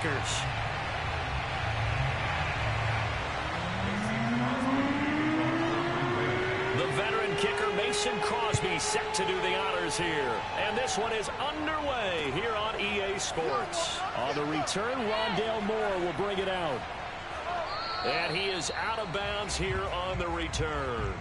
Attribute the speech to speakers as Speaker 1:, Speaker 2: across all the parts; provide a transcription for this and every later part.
Speaker 1: Packers. The veteran kicker Mason Crosby set to do the honors here. And this one is underway here on EA Sports. On the return, Rondale Moore will bring it out. And he is out of bounds here on the return.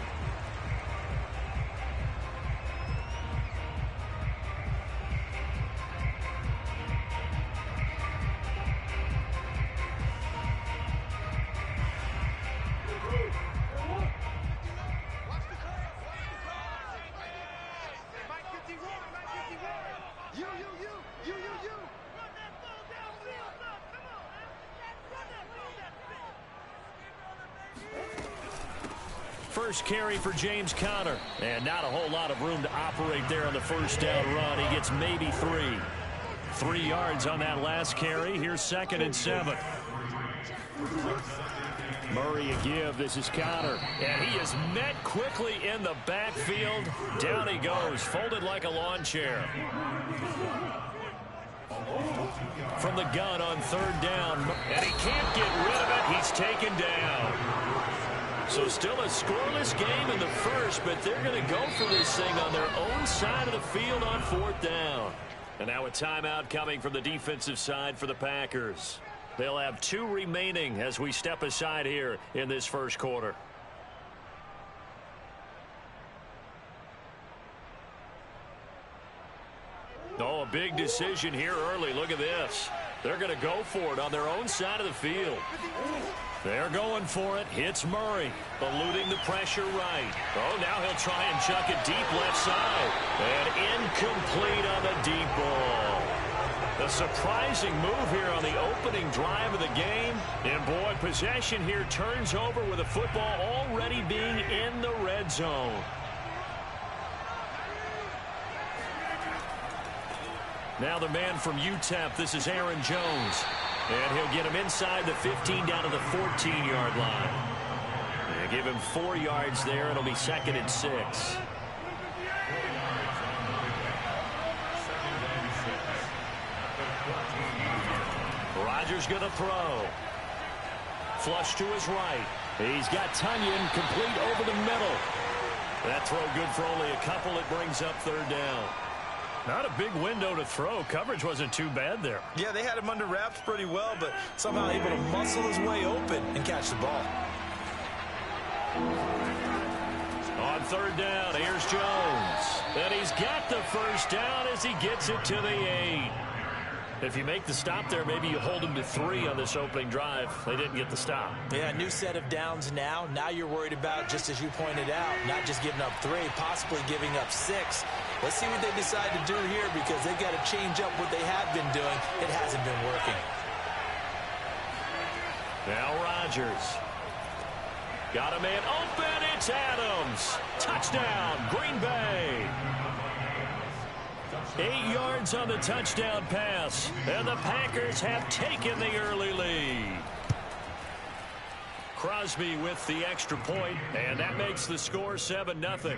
Speaker 1: First carry for James Conner. And not a whole lot of room to operate there on the first down run. He gets maybe 3. 3 yards on that last carry. Here's 2nd and 7. Murray a give. This is Conner. And he is met quickly in the backfield. Down he goes, folded like a lawn chair. From the gun on 3rd down. And he can't get rid of it. He's taken down. So still a scoreless game in the first, but they're going to go for this thing on their own side of the field on 4th down. And now a timeout coming from the defensive side for the Packers. They'll have 2 remaining as we step aside here in this first quarter. Oh, a big decision here early. Look at this. They're going to go for it on their own side of the field. They're going for it. Hits Murray. Eluding the pressure right. Oh, now he'll try and chuck it deep left side. And incomplete on the deep ball. A surprising move here on the opening drive of the game. And, boy, possession here turns over with the football already being in the red zone. Now the man from UTEP, this is Aaron Jones. And he'll get him inside the 15 down to the 14-yard line. They give him 4 yards there. It'll be 2nd and 6. Rodgers going to throw. Flush to his right. He's got Tunyon complete over the middle. That throw good for only a couple. It brings up 3rd down. Not a big window to throw. Coverage wasn't too bad there.
Speaker 2: Yeah, they had him under wraps pretty well, but somehow able to muscle his way open and catch the ball.
Speaker 1: On 3rd down, here's Jones. And he's got the first down as he gets it to the 8. If you make the stop there, maybe you hold them to 3 on this opening drive. They didn't get the stop.
Speaker 3: Yeah, new set of downs now. Now you're worried about, just as you pointed out, not just giving up 3, possibly giving up 6. Let's see what they decide to do here because they've got to change up what they have been doing. It hasn't been working.
Speaker 1: Now Rodgers. Got a man open. It's Adams. Touchdown, Green Bay. 8 yards on the touchdown pass. And the Packers have taken the early lead. Crosby with the extra point, and that makes the score 7-0.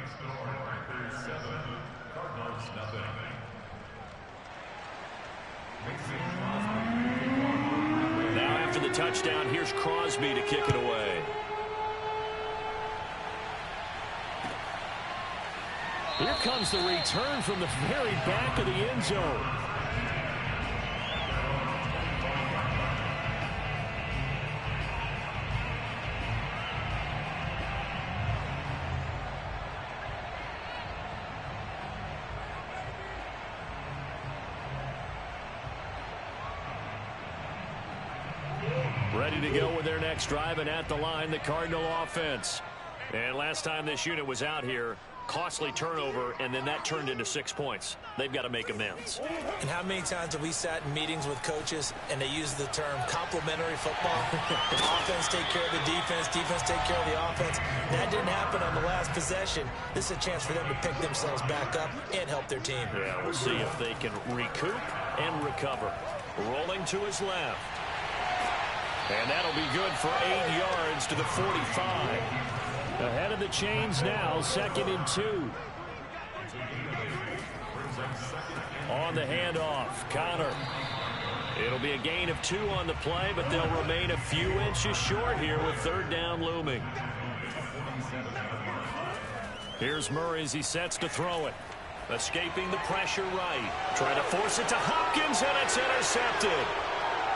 Speaker 1: Now after the touchdown, here's Crosby to kick it away. Here comes the return from the very back of the end zone. Ready to go with their next drive, and at the line, the Cardinal offense. And last time this unit was out here, costly turnover, and then that turned into 6 points. They've got to make amends.
Speaker 3: And how many times have we sat in meetings with coaches and they use the term complementary football? Offense take care of the defense, defense take care of the offense. That didn't happen on the last possession. This is a chance for them to pick themselves back up and help their team.
Speaker 1: Yeah, we'll see if they can recoup and recover. Rolling to his left. And that'll be good for 8 yards to the 45. Ahead of the chains now, 2nd and 2. On the handoff, Conner. It'll be a gain of 2 on the play, but they'll remain a few inches short here with third down looming. Here's Murray as he sets to throw it. Escaping the pressure right. Trying to force it to Hopkins, and it's intercepted.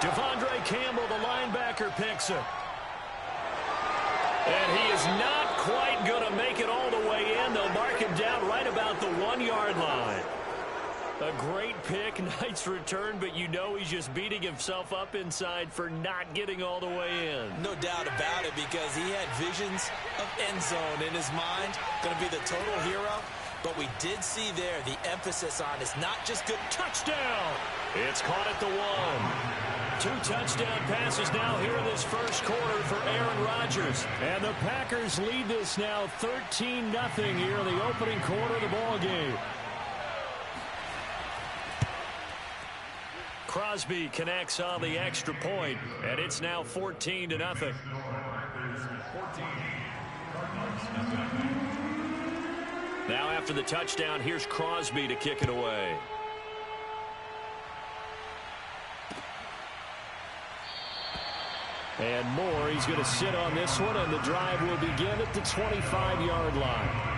Speaker 1: Devondre Campbell, the linebacker, picks it. And he is not quite going to make it all the way in. They'll mark him down right about the 1-yard line. A great pick, nice return, but you know he's just beating himself up inside for not getting all the way in.
Speaker 3: No doubt about it, because he had visions of end zone in his mind. Going to be the total hero. But we did see there the emphasis on is not just good.
Speaker 1: Touchdown! It's caught at the 1. 2 touchdown passes now here in this first quarter for Aaron Rodgers. And the Packers lead this now 13-0 here in the opening quarter of the ball game. Crosby connects on the extra point, and it's now 14-0. Now after the touchdown, here's Crosby to kick it away. And Moore, he's going to sit on this one, and the drive will begin at the 25-yard line.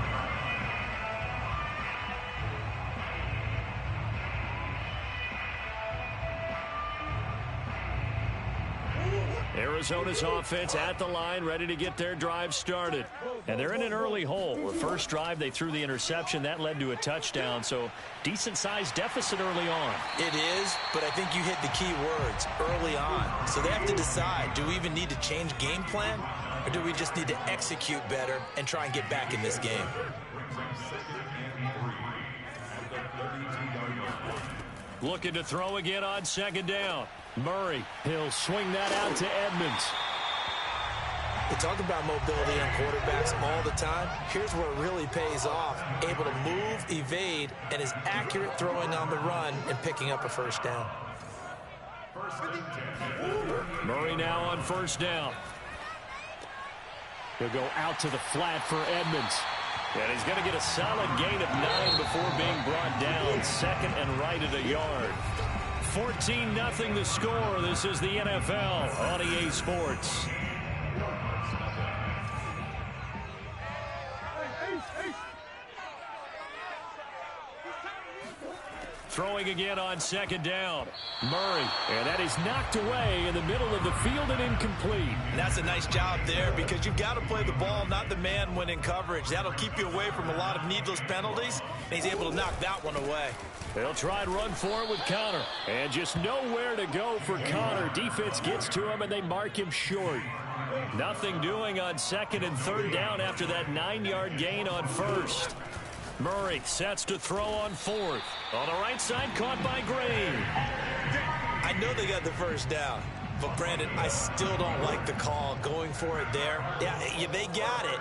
Speaker 1: Arizona's offense at the line, ready to get their drive started. And they're in an early hole. The first drive, they threw the interception. That led to a touchdown, so decent-sized deficit early on.
Speaker 3: It is, but I think you hit the key words, early on. So they have to decide, do we even need to change game plan, or do we just need to execute better and try and get back in this game?
Speaker 1: Looking to throw again on second down. Murray, he'll swing that out to Edmonds.
Speaker 3: They talk about mobility on quarterbacks all the time. Here's where it really pays off. Able to move, evade, and is accurate throwing on the run and picking up a first down.
Speaker 1: Murray now on first down. He'll go out to the flat for Edmonds. And he's going to get a solid gain of 9 before being brought down. Second and right at a yard. 14-0 the score. This is the NFL on EA Sports. Throwing again on second down. Murray, and that is knocked away in the middle of the field and incomplete.
Speaker 3: And that's a nice job there, because you've got to play the ball, not the man when in coverage. That'll keep you away from a lot of needless penalties, and he's able to knock that one away.
Speaker 1: They'll try and run for it with Connor. And just nowhere to go for Connor. Defense gets to him, and they mark him short. Nothing doing on second and third down after that 9-yard gain on first. Murray sets to throw on fourth. On the right side, caught by Green.
Speaker 3: I know they got the first down, but Brandon, I still don't like the call going for it there. Yeah, they got it,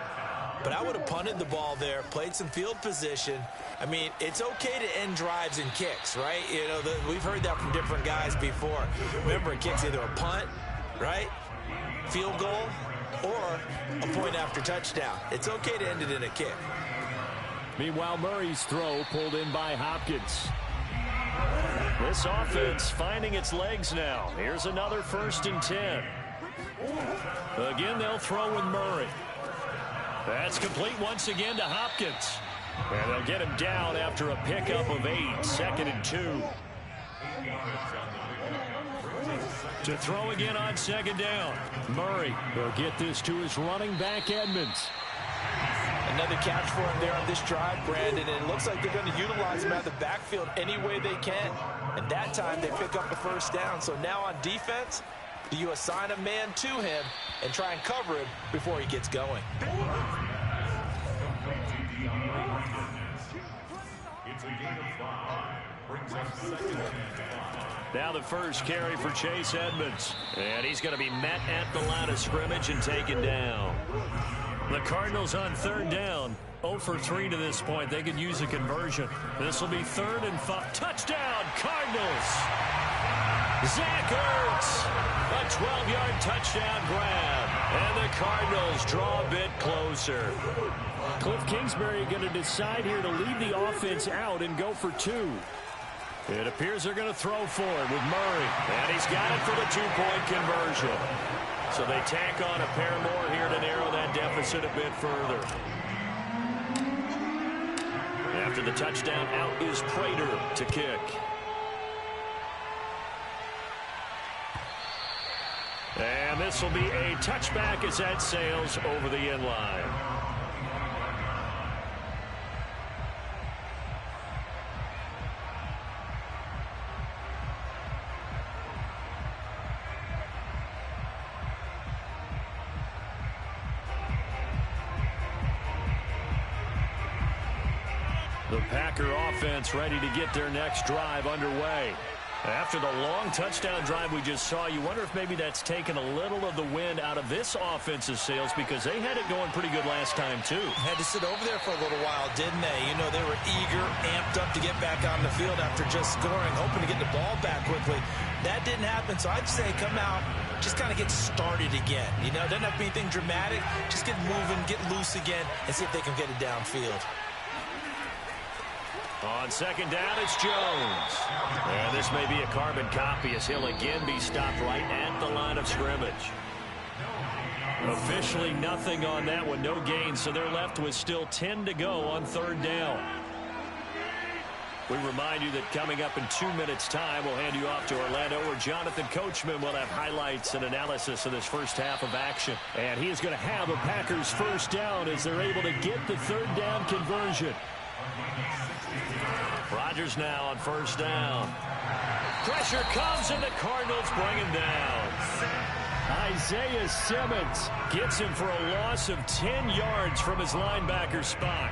Speaker 3: but I would have punted the ball there, played some field position. I mean, it's okay to end drives and kicks, right? You know, we've heard that from different guys before. Remember, a kick's either a punt, right, field goal, or a point after touchdown. It's okay to end it in a kick.
Speaker 1: Meanwhile, Murray's throw pulled in by Hopkins. This offense finding its legs now. Here's another 1st and 10. Again, they'll throw with Murray. That's complete once again to Hopkins. And they'll get him down after a pickup of 8. 2nd and 2. To throw again on second down. Murray will get this to his running back, Edmonds.
Speaker 3: Another catch for him there on this drive, Brandon, and it looks like they're going to utilize him out of the backfield any way they can. And that time they pick up the first down. So now on defense, do you assign a man to him and try and cover him before he gets going?
Speaker 1: Now the first carry for Chase Edmonds. And he's going to be met at the line of scrimmage and taken down. The Cardinals on third down, 0 for 3 to this point. They could use a conversion. This will be 3rd and 5. Touchdown, Cardinals! Zach Ertz, a 12-yard touchdown grab. And the Cardinals draw a bit closer. Cliff Kingsbury going to decide here to leave the offense out and go for 2. It appears they're going to throw for it with Murray. And he's got it for the two-point conversion. So they tack on a pair more here to narrow that deficit a bit further. After the touchdown, out is Prater to kick. And this will be a touchback as that sails over the end line. The Packer offense ready to get their next drive underway. After the long touchdown drive we just saw, you wonder if maybe that's taken a little of the wind out of this offense's sails, because they had it going pretty good last time, too.
Speaker 3: Had to sit over there for a little while, didn't they? You know, they were eager, amped up to get back on the field after just scoring, hoping to get the ball back quickly. That didn't happen, so I'd say come out, just kind of get started again. You know, it doesn't have to be anything dramatic. Just get moving, get loose again, and see if they can get it downfield.
Speaker 1: On second down, it's Jones. And this may be a carbon copy as he'll again be stopped right at the line of scrimmage. Officially nothing on that one, no gain, so they're left with still 10 to go on third down. We remind you that coming up in 2 minutes' time, we'll hand you off to Orlando, where Jonathan Coachman will have highlights and analysis of this first half of action. And he is going to have a Packers first down as they're able to get the third down conversion. Rodgers now on first down. Pressure comes, and the Cardinals bring him down. Isaiah Simmons gets him for a loss of 10 yards from his linebacker spot.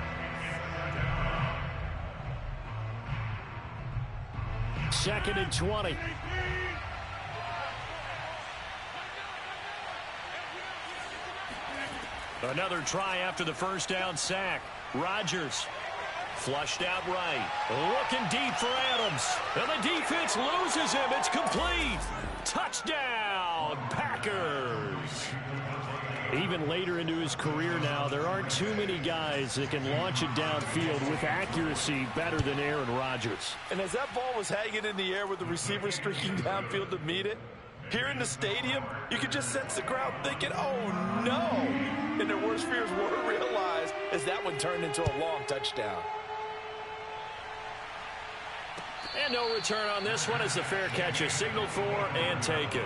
Speaker 1: Second and 20. Another try after the first down sack. Rodgers flushed out right. Looking deep for Adams. And the defense loses him. It's complete. Touchdown, Packers. Even later into his career now, there aren't too many guys that can launch it downfield with accuracy better than Aaron Rodgers.
Speaker 2: And as that ball was hanging in the air with the receiver streaking downfield to meet it, here in the stadium, you could just sense the crowd thinking, oh, no. And their worst fears were realized as that one turned into a long touchdown.
Speaker 1: And no return on this one as the fair catch is signaled for and taken.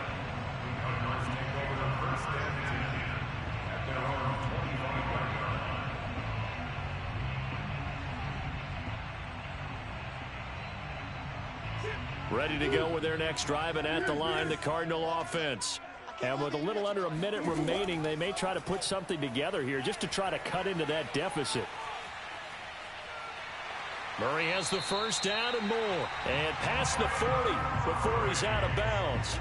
Speaker 1: Ready to go with their next drive, and at the line, the Cardinal offense. And with a little under a minute remaining, they may try to put something together here just to try to cut into that deficit. Murray has the first down and more. And past the 40 before he's out of bounds.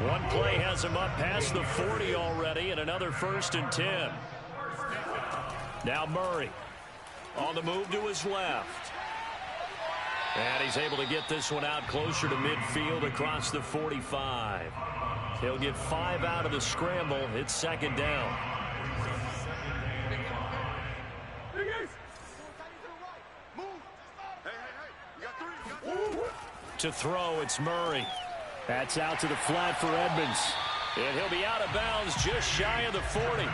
Speaker 1: One play has him up past the 40 already, and another 1st and 10. Now Murray on the move to his left. And he's able to get this one out closer to midfield across the 45. He'll get 5 out of the scramble. It's second down. To throw, it's Murray. That's out to the flat for Edmonds. And he'll be out of bounds just shy of the 40.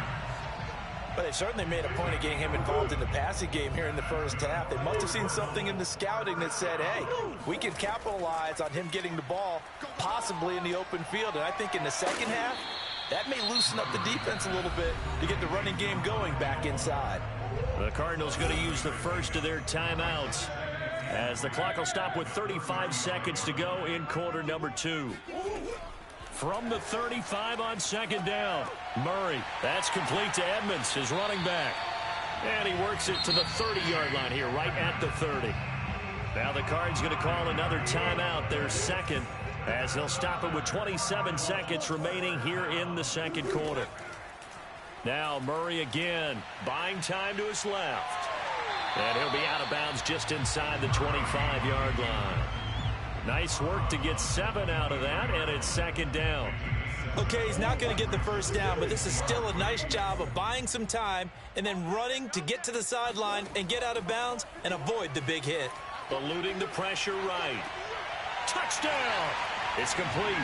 Speaker 3: But they certainly made a point of getting him involved in the passing game here in the first half. They must have seen something in the scouting that said, hey, we can capitalize on him getting the ball possibly in the open field. And I think in the second half, that may loosen up the defense a little bit to get the running game going back inside.
Speaker 1: The Cardinals going to use the first of their timeouts as the clock will stop with 35 seconds to go in quarter number 2. From the 35 on second down, Murray. That's complete to Edmonds, his running back. And he works it to the 30-yard line here, right at the 30. Now the Cards going to call another timeout, their second, as they'll stop it with 27 seconds remaining here in the second quarter. Now Murray again, buying time to his left. And he'll be out of bounds just inside the 25-yard line. Nice work to get 7 out of that, and it's second down.
Speaker 3: Okay, he's not going to get the first down, but this is still a nice job of buying some time and then running to get to the sideline and get out of bounds and avoid the big hit.
Speaker 1: Eluding the pressure right. Touchdown. It's complete.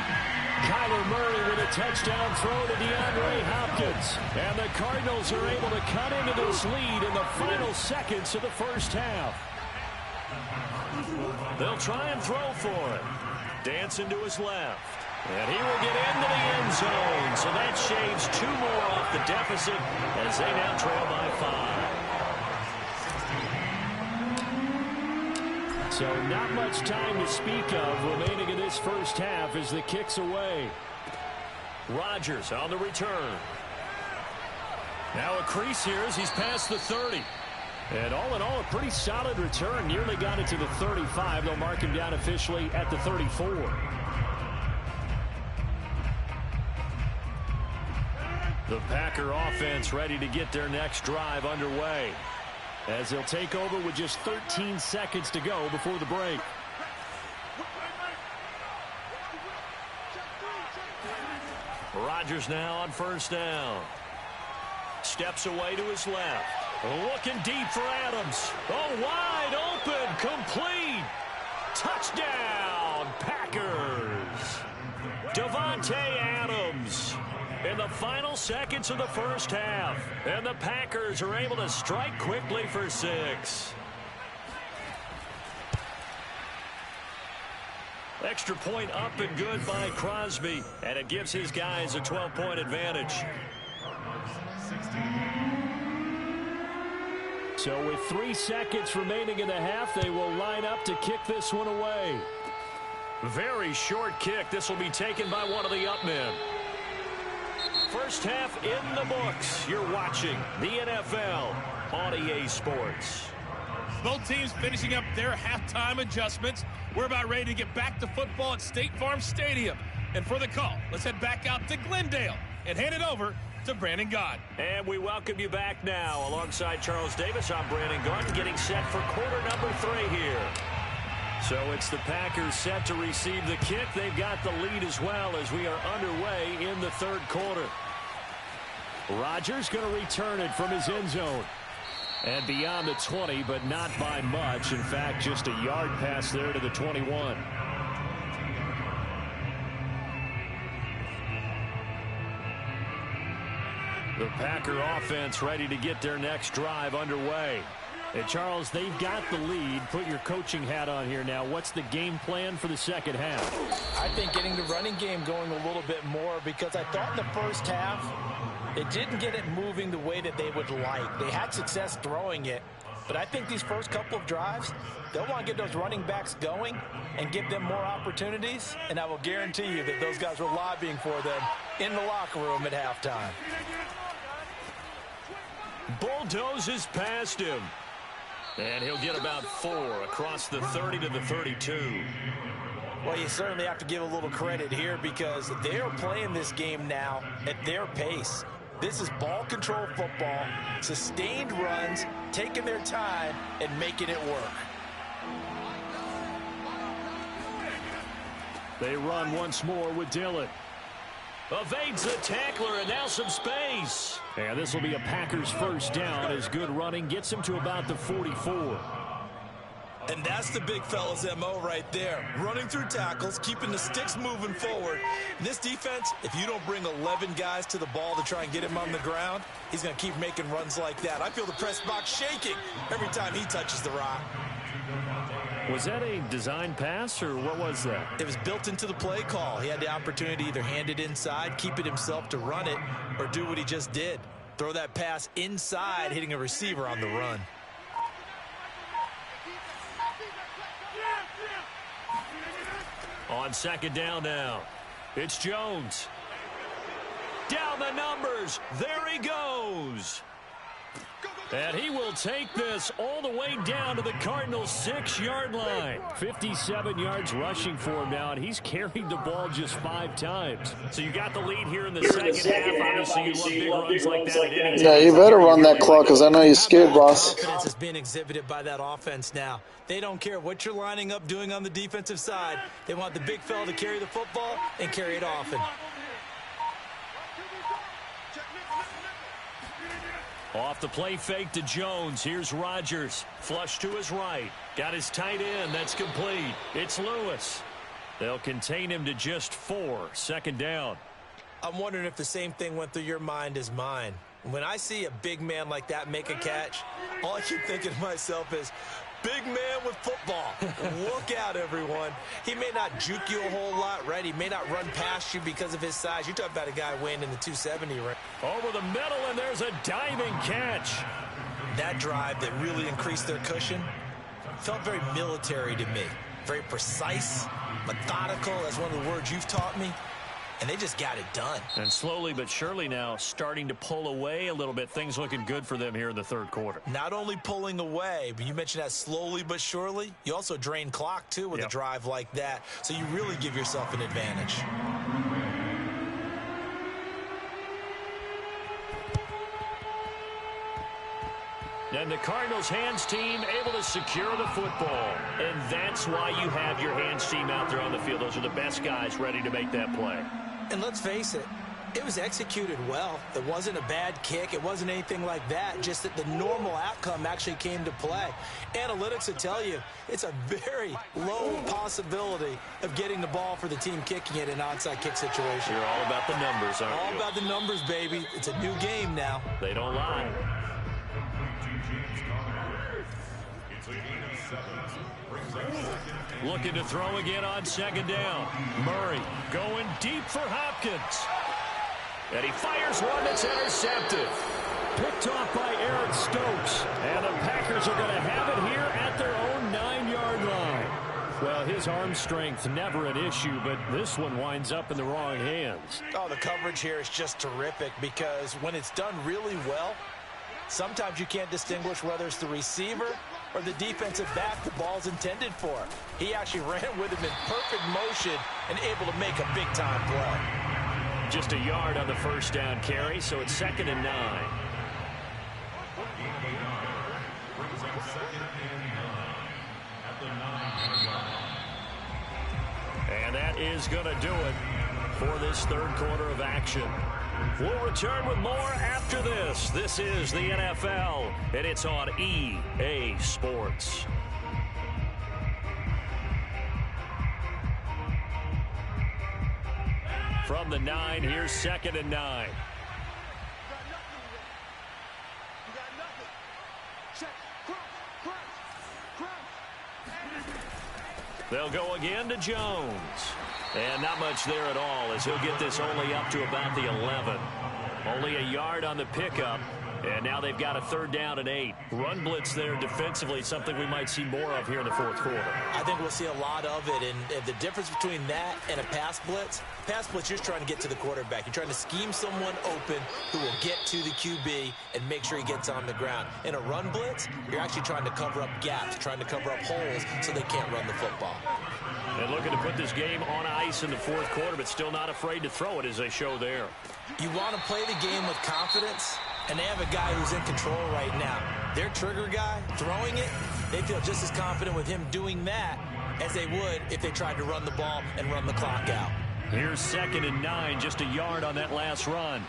Speaker 1: Kyler Murray with a touchdown throw to DeAndre Hopkins. And the Cardinals are able to cut into this lead in the final seconds of the first half. They'll try and throw for it. Dancing to his left. And he will get into the end zone. So that shaves 2 more off the deficit as they now trail by 5. So not much time to speak of remaining in this first half as the kick's away. Rodgers on the return. Now a crease here as he's past the 30. And all in all, a pretty solid return. Nearly got it to the 35. They'll mark him down officially at the 34. The Packer offense ready to get their next drive underway as they'll take over with just 13 seconds to go before the break. Rodgers now on first down. Steps away to his left. Looking deep for Adams. Oh, wide open. Complete. Touchdown, Packers. Davante Adams in the final seconds of the first half. And the Packers are able to strike quickly for 6. Extra point up and good by Crosby. And it gives his guys a 12-point advantage. So with 3 seconds remaining in the half, they will line up to kick this one away. Very short kick. This will be taken by one of the up men. First half in the books. You're watching the NFL on EA Sports.
Speaker 4: Both teams finishing up their halftime adjustments. We're about ready to get back to football at State Farm Stadium. And for the call, let's head back out to Glendale and hand it over to Brandon Gaudin.
Speaker 1: And we welcome you back now. Alongside Charles Davis, I'm Brandon Gaudin, getting set for quarter number 3 here. So it's the Packers set to receive the kick. They've got the lead as well as we are underway in the third quarter. Rodgers going to return it from his end zone. And beyond the 20, but not by much. In fact, just a yard pass there to the 21. The Packer offense ready to get their next drive underway. And Charles, they've got the lead. Put your coaching hat on here now. What's the game plan for the second half?
Speaker 3: I think getting the running game going a little bit more, because I thought in the first half they didn't get it moving the way that they would like. They had success throwing it, but I think these first couple of drives, they'll want to get those running backs going and give them more opportunities, and I will guarantee you that those guys were lobbying for them in the locker room at halftime.
Speaker 1: Bulldozes past him. And he'll get about 4 across the 30 to the 32.
Speaker 3: Well, you certainly have to give a little credit here because they are playing this game now at their pace. This is ball control football, sustained runs, taking their time and making it work.
Speaker 1: They run once more with Dillon. Evades the tackler, and now some space. And this will be a Packers first down as good running gets him to about the 44.
Speaker 3: And that's the big fella's MO right there. Running through tackles, keeping the sticks moving forward. This defense, if you don't bring 11 guys to the ball to try and get him on the ground, he's going to keep making runs like that. I feel the press box shaking every time he touches the rock.
Speaker 1: Was that a design pass, or what was that?
Speaker 3: It was built into the play call. He had the opportunity to either hand it inside, keep it himself to run it, or do what he just did. Throw that pass inside, hitting a receiver on the run.
Speaker 1: On second down now, it's Jones. Down the numbers. There he goes. And he will take this all the way down to the Cardinals' 6-yard line. 57 yards rushing for him now, and he's carried the ball just 5 times. So you got the lead here in the second half. Obviously, you love big runs like that.
Speaker 5: Yeah, you better run that clock because I know you're scared, boss.
Speaker 3: Confidence is being exhibited by that offense now. They don't care what you're lining up doing on the defensive side. They want the big fella to carry the football and carry it often.
Speaker 1: Off the play fake to Jones. Here's Rodgers. Flush to his right. Got his tight end. That's complete. It's Lewis. They'll contain him to just 4. Second down.
Speaker 3: I'm wondering if the same thing went through your mind as mine. When I see a big man like that make a catch, all I keep thinking to myself is, big man with football. Look out, everyone. He may not juke you a whole lot, right? He may not run past you because of his size. You're talking about a guy weighing in the 270 range.
Speaker 1: Over the middle, and there's a diving catch.
Speaker 3: That drive that really increased their cushion felt very military to me. Very precise, methodical. That's one of the words you've taught me. And they just got it done.
Speaker 1: And slowly but surely now starting to pull away a little bit. Things looking good for them here in the third quarter.
Speaker 3: Not only pulling away, but you mentioned that slowly but surely. You also drain clock, too, with a drive like that. So you really give yourself an advantage.
Speaker 1: And the Cardinals hands team able to secure the football. And that's why you have your hands team out there on the field. Those are the best guys ready to make that play.
Speaker 3: And let's face it, it was executed well. It wasn't a bad kick. It wasn't anything like that. Just that the normal outcome actually came to play. Analytics will tell you it's a very low possibility of getting the ball for the team kicking it in an onside kick situation.
Speaker 1: You're all about the numbers, aren't you?
Speaker 3: All about the numbers, baby. It's a new game now.
Speaker 1: They don't lie. Looking to throw again on second down. Murray going deep for Hopkins. And he fires one that's intercepted. Picked off by Eric Stokes. And the Packers are going to have it here at their own 9-yard line. Well, his arm strength never an issue, but this one winds up in the wrong hands.
Speaker 3: Oh, the coverage here is just terrific because when it's done really well, sometimes you can't distinguish whether it's the receiver or the defensive back the ball's intended for. He actually ran with him in perfect motion and able to make a big-time play.
Speaker 1: Just a yard on the first down carry, so it's 2nd and 9. And that is going to do it for this third quarter of action. We'll return with more after this. This is the NFL, and it's on EA Sports. From the 9, here's 2nd and 9. They'll go again to Jones. And not much there at all as he'll get this only up to about the 11. Only a yard on the pickup. And now they've got a 3rd down and 8. Run blitz there defensively, something we might see more of here in the fourth quarter.
Speaker 3: I think we'll see a lot of it. And the difference between that and a pass blitz, you're just trying to get to the quarterback. You're trying to scheme someone open who will get to the QB and make sure he gets on the ground. In a run blitz, you're actually trying to cover up gaps, trying to cover up holes so they can't run the football.
Speaker 1: And looking to put this game on ice in the fourth quarter, but still not afraid to throw it as they show there.
Speaker 3: You want to play the game with confidence, and they have a guy who's in control right now. Their trigger guy, throwing it, they feel just as confident with him doing that as they would if they tried to run the ball and run the clock out.
Speaker 1: Here's 2nd and 9, just a yard on that last run.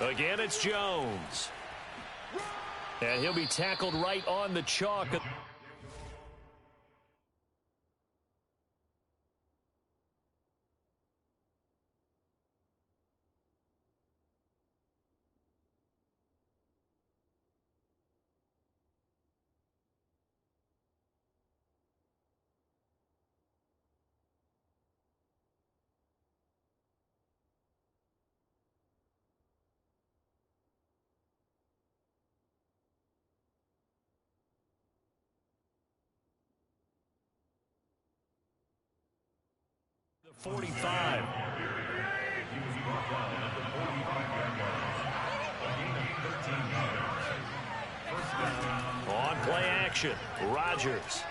Speaker 1: Again, it's Jones. And he'll be tackled right on the chalk. The 45. On play action, Rodgers.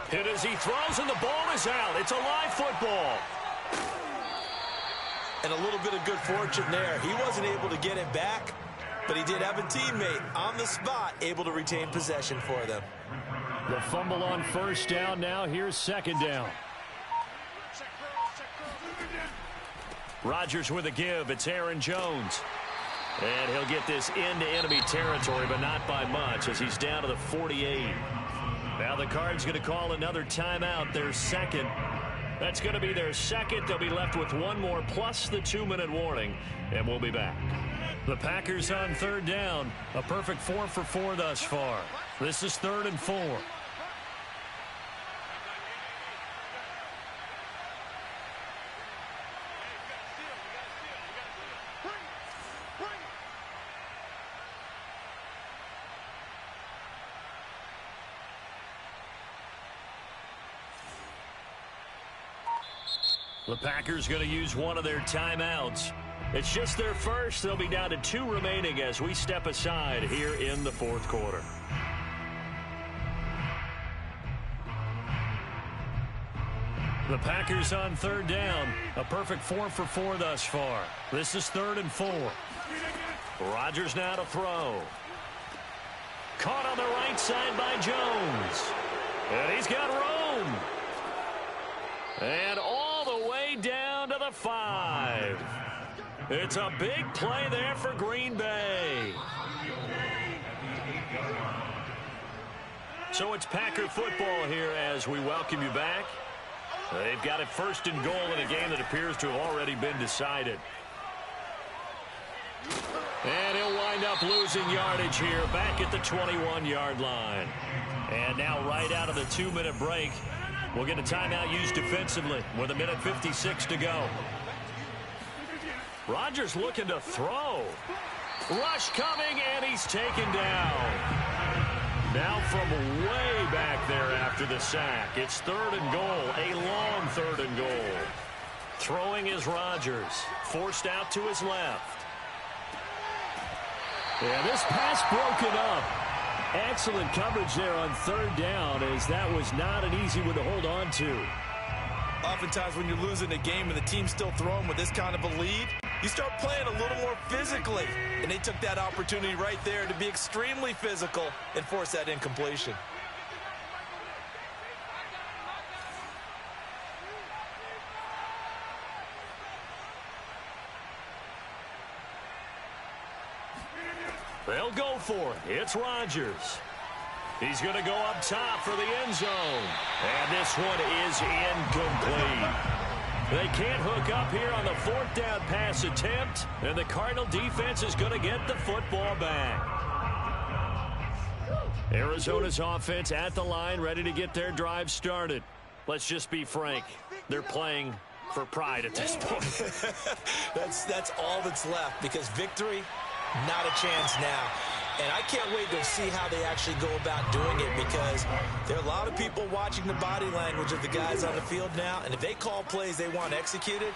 Speaker 1: Hit as he throws, and the ball is out. It's a live football.
Speaker 3: And a little bit of good fortune there. He wasn't able to get it back, but he did have a teammate on the spot able to retain possession for them.
Speaker 1: The fumble on first down now. Here's 2nd down. Rodgers with a give. It's Aaron Jones. And he'll get this into enemy territory, but not by much as he's down to the 48. Now the Cards going to call another timeout, their second. That's going to be their second. They'll be left with one more plus the 2-minute warning, and we'll be back. The Packers on third down. A perfect 4 for 4 thus far. This is 3rd and 4. The Packers going to use one of their timeouts. It's just their first. They'll be down to 2 remaining as we step aside here in the 4th quarter. The Packers on third down. A perfect 4 for 4 thus far. This is 3rd and 4. Rodgers now to throw. Caught on the right side by Jones. And he's got Rome. And all the way down to the 5. It's a big play there for Green Bay. So it's Packer football here as we welcome you back. They've got it 1st and goal in a game that appears to have already been decided. And he'll wind up losing yardage here back at the 21-yard line. And now right out of the 2-minute break, we'll get a timeout used defensively with 1:56 to go. Rodgers looking to throw. Rush coming, and he's taken down. Now from way back there after the sack. It's 3rd and goal, a long 3rd and goal. Throwing is Rodgers, forced out to his left. Yeah, this pass broken up. Excellent coverage there on 3rd down, as that was not an easy one to hold on to.
Speaker 3: Oftentimes when you're losing a game and the team's still throwing with this kind of a lead, you start playing a little more physically. And they took that opportunity right there to be extremely physical and force that incompletion.
Speaker 1: They'll go for it. It's Rodgers. He's going to go up top for the end zone. And this one is incomplete. They can't hook up here on the 4th down pass attempt. And the Cardinal defense is going to get the football back. Arizona's offense at the line, ready to get their drive started. Let's just be frank. They're playing for pride at this point.
Speaker 3: That's all that's left, because victory, not a chance now. And I can't wait to see how they actually go about doing it, because there are a lot of people watching the body language of the guys on the field now. And if they call plays they want executed,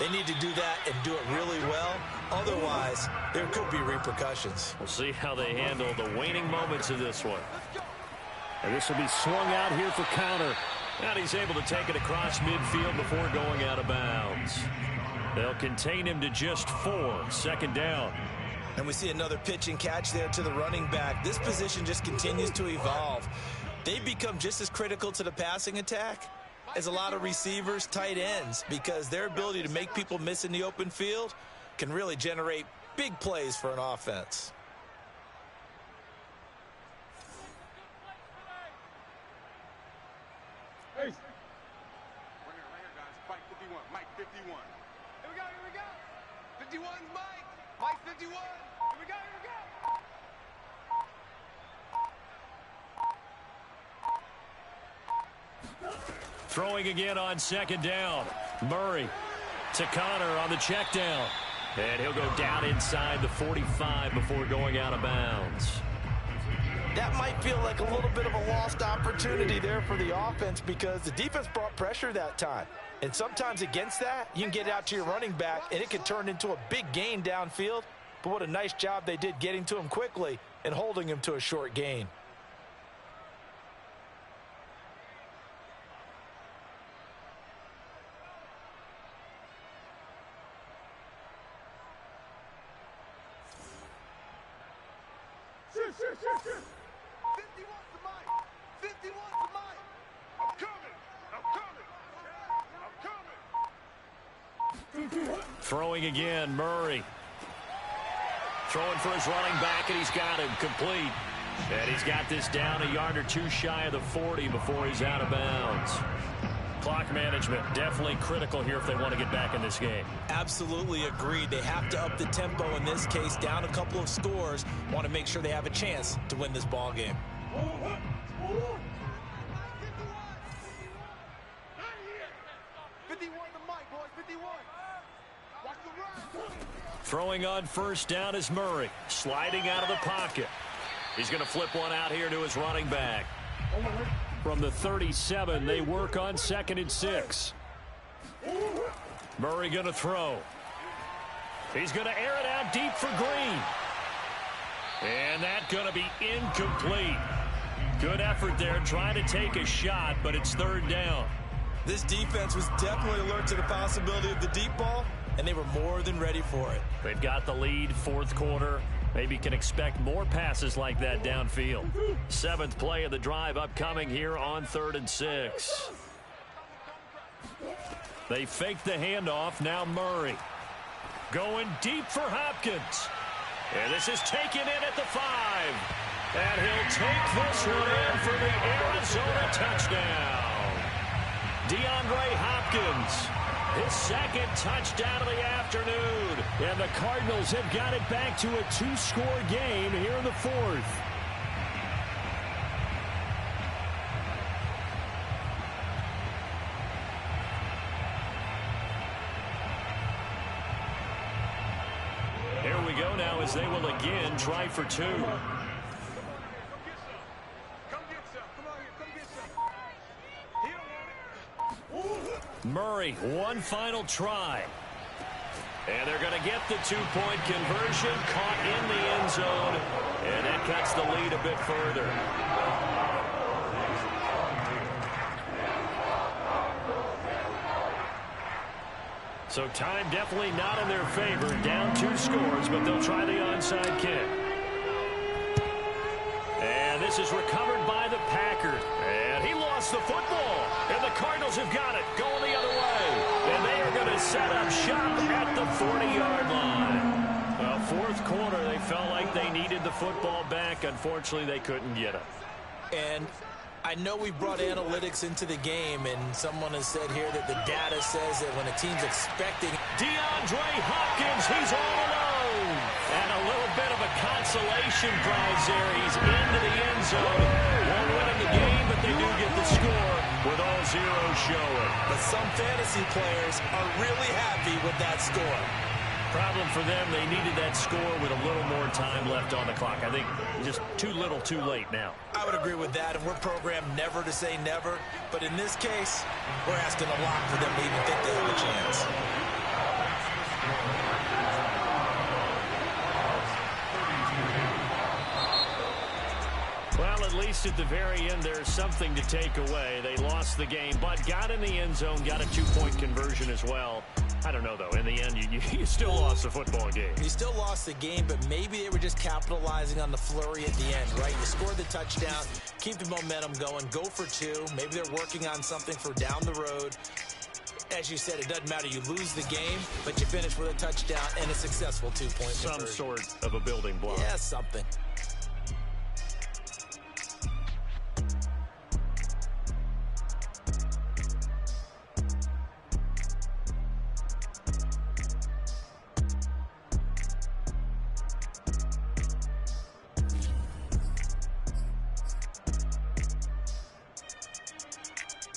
Speaker 3: they need to do that and do it really well. Otherwise, there could be repercussions.
Speaker 1: We'll see how they handle the waning moments of this one. And this will be swung out here for counter. And he's able to take it across midfield before going out of bounds. They'll contain him to just 4. 2nd down.
Speaker 3: And we see another pitch and catch there to the running back. This position just continues to evolve. They become just as critical to the passing attack as a lot of receivers, tight ends, because their ability to make people miss in the open field can really generate big plays for an offense.
Speaker 6: Hey. Right here, guys. Fight 51. Mike 51. Here we go. 51's Mike. Mike 51. Here we go.
Speaker 1: Throwing again on 2nd down. Murray to Connor on the check down. And he'll go down inside the 45 before going out of bounds.
Speaker 3: That might feel like a little bit of a lost opportunity there for the offense, because the defense brought pressure that time. And sometimes against that, you can get out to your running back, and it can turn into a big gain downfield. But what a nice job they did getting to him quickly and holding him to a short gain.
Speaker 6: Shoot. 51's the Mike. 51's the Mike. I'm coming.
Speaker 1: Throwing again, Murray. Throwing for his running back, and he's got him complete. And he's got this down a yard or two shy of the 40 before he's out of bounds. Clock management definitely critical here if they want to get back in this game.
Speaker 3: Absolutely agreed. They have to up the tempo in this case, down a couple of scores. Want to make sure they have a chance to win this ball game.
Speaker 1: Throwing on first down is Murray. Sliding out of the pocket. He's going to flip one out here to his running back. From the 37, they work on 2nd and 6. Murray going to throw. He's going to air it out deep for Green. And that's going to be incomplete. Good effort there trying to take a shot, but it's 3rd down.
Speaker 3: This defense was definitely alert to the possibility of the deep ball, and they were more than ready for it.
Speaker 1: They've got the lead, 4th quarter. Maybe can expect more passes like that downfield. 7th play of the drive upcoming here on 3rd and 6. They fake the handoff. Now Murray. Going deep for Hopkins. And this is taken in at the 5. And he'll take this one in for the Arizona touchdown. DeAndre Hopkins. His 2nd touchdown of the afternoon. And the Cardinals have got it back to a 2-score game here in the 4th. Here we go now as they will again try for 2. Murray, one final try. And they're going to get the 2-point conversion, caught in the end zone, and that cuts the lead a bit further. So time definitely not in their favor. Down 2 scores, but they'll try the onside kick. And this is recovered by the Packers. And he lost the football. And the Cardinals have got it, going the other way. And they are going to set up shop at the 40-yard line. Well, 4th quarter, they felt like they needed the football back. Unfortunately, they couldn't get it.
Speaker 3: And I know we brought analytics into the game, and someone has said here that the data says that when a team's expecting
Speaker 1: DeAndre Hopkins, he's all alone. And a little bit of a consolation prize there. He's into the end zone. Won't win in the game, but they do get the score with all zeros showing.
Speaker 3: But some fantasy players are really happy with that score.
Speaker 1: Problem for them, they needed that score with a little more time left on the clock. I think just too little, too late now.
Speaker 3: I would agree with that, and we're programmed never to say never. But in this case, we're asking a lot for them to even think they have a chance.
Speaker 1: Well, at least at the very end, there's something to take away. They lost the game, but got in the end zone, got a 2-point conversion as well. I don't know, though. In the end, you still lost the football game.
Speaker 3: You still lost the game, but maybe they were just capitalizing on the flurry at the end, right? You scored the touchdown, keep the momentum going, go for 2. Maybe they're working on something for down the road. As you said, it doesn't matter. You lose the game, but you finish with a touchdown and a successful 2-point conversion.
Speaker 1: Some sort of a building block.
Speaker 3: Yeah, something.